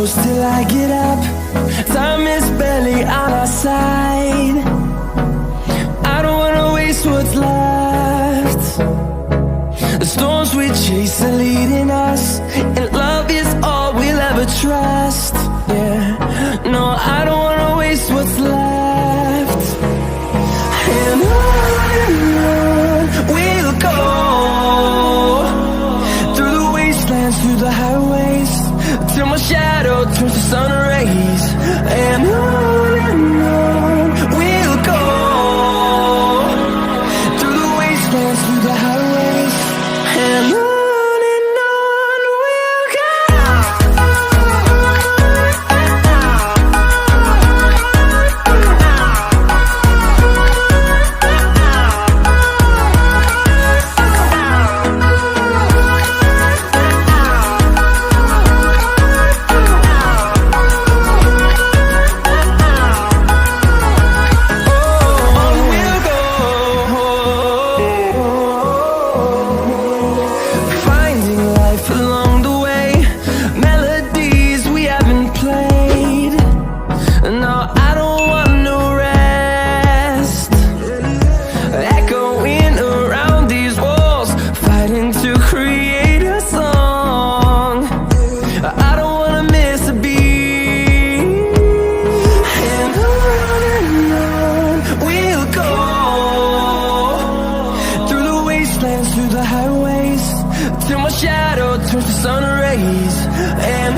close till I get up. Time is barely on our side. I don't wanna waste what's left. The storms we chase are leading us, and love is all we'll ever trust. Yeah, no, I don't wanna waste what's left. And on we'll go, through the wastelands, through the highways, till my shadow turns to sun rays. And on we'll go, through the wastelands, through the highways, and on we'll go. Through the highways, till my shadow turns to sun rays. And